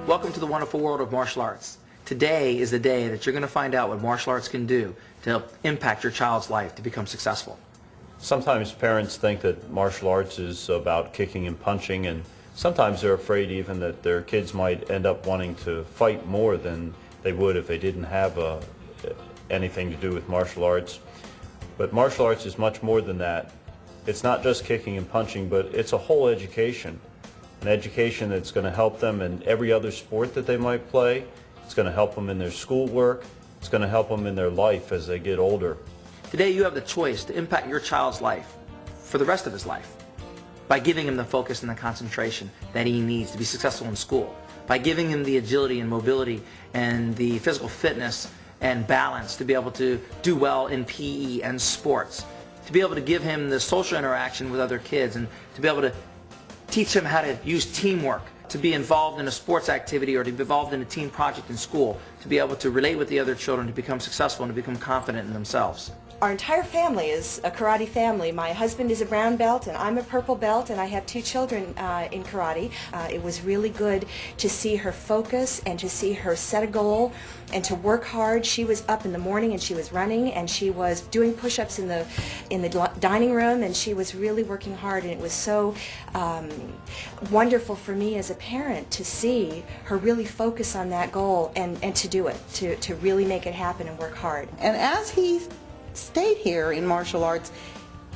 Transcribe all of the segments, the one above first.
Welcome to the wonderful world of martial arts. Today is the day that you're going to find out what martial arts can do to help impact your child's life to become successful. Sometimes parents think that martial arts is about kicking and punching, and sometimes they're afraid even that their kids might end up wanting to fight more than they would if they didn't have anything to do with martial arts. But martial arts is much more than that. It's not just kicking and punching, but it's a whole education. An education that's going to help them in every other sport that they might play. It's going to help them in their schoolwork. It's going to help them in their life as they get older. Today you have the choice to impact your child's life for the rest of his life by giving him the focus and the concentration that he needs to be successful in school, by giving him the agility and mobility and the physical fitness and balance to be able to do well in PE and sports, to be able to give him the social interaction with other kids, and to be able to teach him how to use teamwork, to be involved in a sports activity or to be involved in a team project in school, to be able to relate with the other children, to become successful and to become confident in themselves. Our entire family is a karate family. My husband is a brown belt and I'm a purple belt, and I have two children in karate. It was really good to see her focus and to see her set a goal and to work hard. She was up in the morning and she was running and she was doing push-ups in the dining room, and she was really working hard, and it was so wonderful for me as a parent to see her really focus on that goal and to do it, to really make it happen and work hard. And as he stayed here in martial arts,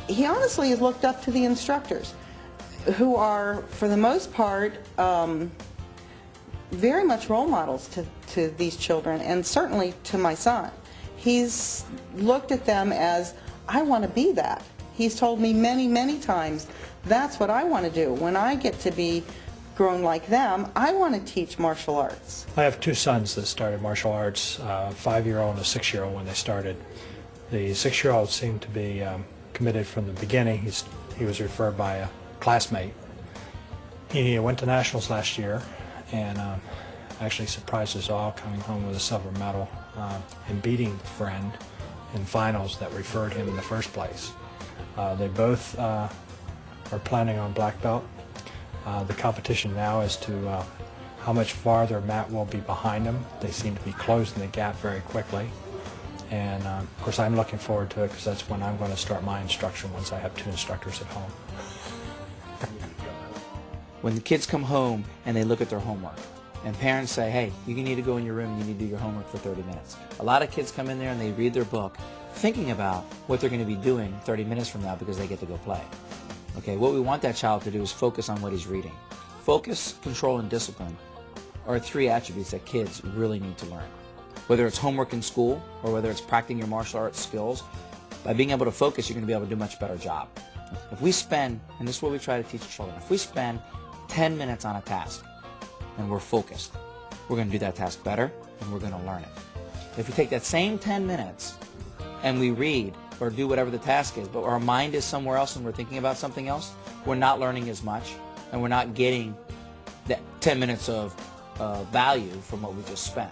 he honestly has looked up to the instructors, who are, for the most part, very much role models to these children, and certainly to my son. He's looked at them as, I want to be that. He's told me many, many times, that's what I want to do. When I get to be grown like them, I want to teach martial arts. I have two sons that started martial arts, a 5-year-old and a 6-year-old when they started. The 6-year-old seemed to be committed from the beginning. He was referred by a classmate. He went to nationals last year and actually surprised us all, coming home with a silver medal and beating the friend in finals that referred him in the first place. They both are planning on black belt. The competition now is to how much farther Matt will be behind them. They seem to be closing the gap very quickly. And of course I'm looking forward to it, because that's when I'm going to start my instruction, once I have two instructors at home. When the kids come home and they look at their homework, and parents say, hey, you need to go in your room and you need to do your homework for 30 minutes. A lot of kids come in there and they read their book thinking about what they're going to be doing 30 minutes from now because they get to go play. Okay, what we want that child to do is focus on what he's reading. Focus, control, and discipline are 3 attributes that kids really need to learn. Whether it's homework in school or whether it's practicing your martial arts skills, by being able to focus, you're going to be able to do a much better job. If we spend, and this is what we try to teach children, if we spend 10 minutes on a task and we're focused, we're going to do that task better and we're going to learn it. If we take that same 10 minutes and we read or do whatever the task is, but our mind is somewhere else and we're thinking about something else, we're not learning as much and we're not getting that 10 minutes of value from what we just spent.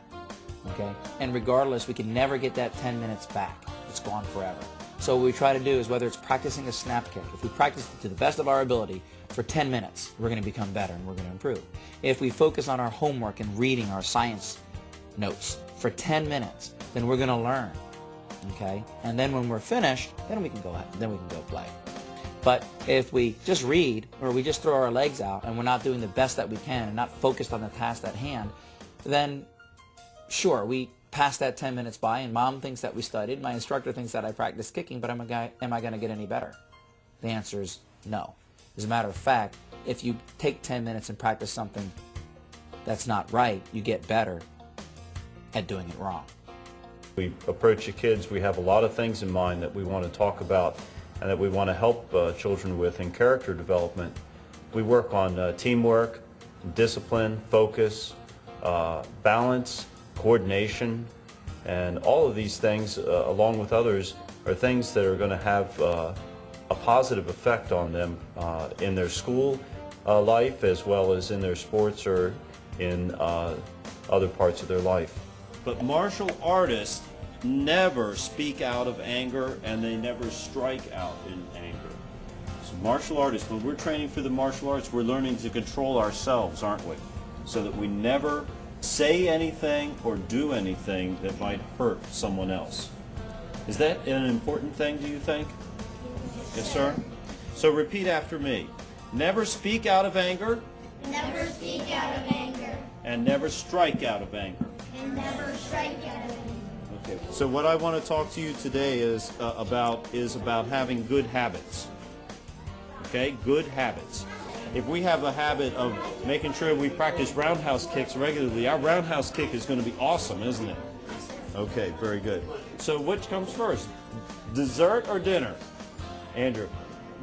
Okay? And regardless, we can never get that 10 minutes back. It's gone forever. So what we try to do is, whether it's practicing a snap kick, if we practice it to the best of our ability for 10 minutes, we're going to become better and we're going to improve. If we focus on our homework and reading our science notes for 10 minutes, then we're going to learn. Okay? And then when we're finished, then we can go play. But if we just read or we just throw our legs out and we're not doing the best that we can and not focused on the task at hand, then sure, we pass that 10 minutes by and mom thinks that we studied, my instructor thinks that I practiced kicking, but am I going to get any better? The answer is no. As a matter of fact, if you take 10 minutes and practice something that's not right, you get better at doing it wrong. We approach the kids, we have a lot of things in mind that we want to talk about and that we want to help children with in character development. We work on teamwork, discipline, focus, balance, coordination, and all of these things, along with others, are things that are going to have a positive effect on them in their school life, as well as in their sports or in other parts of their life. But martial artists never speak out of anger, and they never strike out in anger. So martial artists, when we're training for the martial arts, we're learning to control ourselves, aren't we? so that we never say anything or do anything that might hurt someone else. Is that an important thing, do you think? Yes, sir? So repeat after me. Never speak out of anger. Never speak out of anger. And never strike out of anger. And never strike out of anger. Okay. So what I want to talk to you today is about having good habits. Okay, good habits. If we have a habit of making sure we practice roundhouse kicks regularly, our roundhouse kick is going to be awesome, isn't it? Okay, very good. So which comes first, dessert or dinner? Andrew,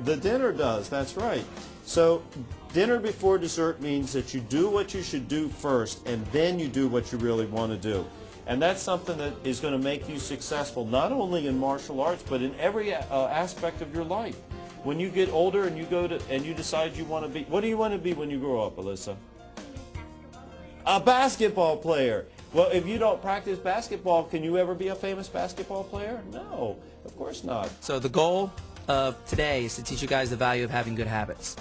the dinner does, that's right. So dinner before dessert means that you do what you should do first, and then you do what you really want to do. And that's something that is going to make you successful, not only in martial arts, but in every aspect of your life. When you get older and you go to and you decide you want to be, what do you want to be when you grow up, Alyssa? A basketball player. Well, if you don't practice basketball, can you ever be a famous basketball player? No, of course not. So the goal of today is to teach you guys the value of having good habits.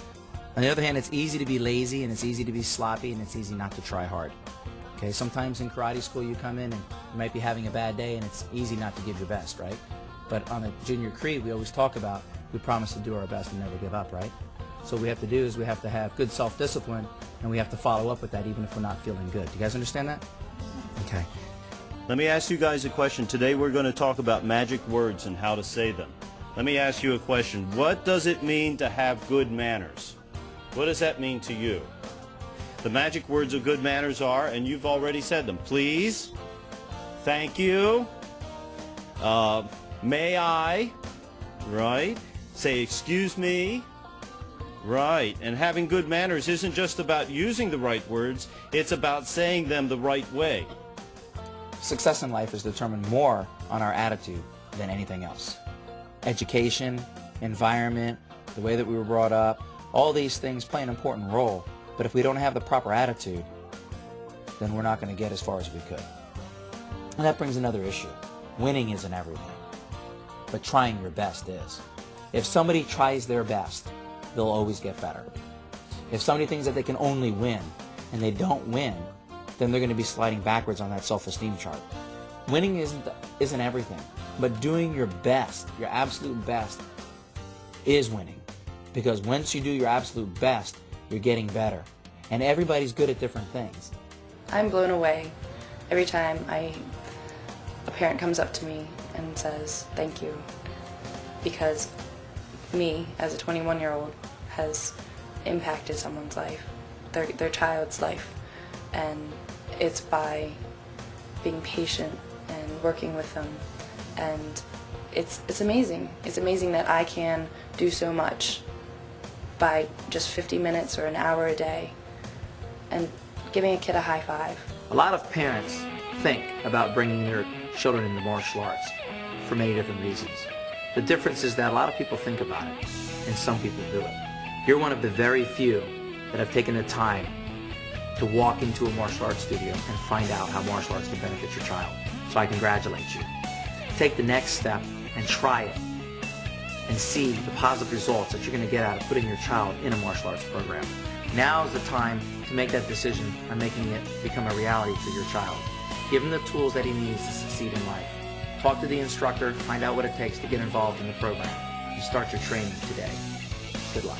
On the other hand, it's easy to be lazy and it's easy to be sloppy and it's easy not to try hard. Okay, sometimes in karate school you come in and you might be having a bad day and it's easy not to give your best, right? But on the junior creed, we always talk about we promise to do our best and never give up, right? So what we have to do is we have to have good self-discipline and we have to follow up with that even if we're not feeling good. Do you guys understand that? Okay. Let me ask you guys a question. Today we're going to talk about magic words and how to say them. Let me ask you a question. What does it mean to have good manners? What does that mean to you? The magic words of good manners are, and you've already said them, please, thank you, may I, right? Say excuse me, right? And having good manners isn't just about using the right words, it's about saying them the right way. Success in life is determined more on our attitude than anything else. Education, environment, the way that we were brought up, all these things play an important role. But if we don't have the proper attitude, then we're not going to get as far as we could. And that brings another issue. Winning isn't everything, but trying your best is. If somebody tries their best, they'll always get better. If somebody thinks that they can only win and they don't win, then they're going to be sliding backwards on that self-esteem chart. Winning isn't everything, but doing your best, your absolute best, is winning. Because once you do your absolute best, you're getting better. And everybody's good at different things. I'm blown away every time a parent comes up to me and says thank you, because me as a 21-year-old has impacted someone's life, their child's life, and it's by being patient and working with them, and it's amazing. It's amazing that I can do so much by just 50 minutes or an hour a day and giving a kid a high five. A lot of parents think about bringing their children into martial arts for many different reasons. The difference is that a lot of people think about it and some people do it. You're one of the very few that have taken the time to walk into a martial arts studio and find out how martial arts can benefit your child. So I congratulate you. Take the next step and try it and see the positive results that you're going to get out of putting your child in a martial arts program. Now is the time to make that decision on making it become a reality for your child. Give him the tools that he needs to succeed in life. Talk to the instructor, find out what it takes to get involved in the program. You start your training today. Good luck.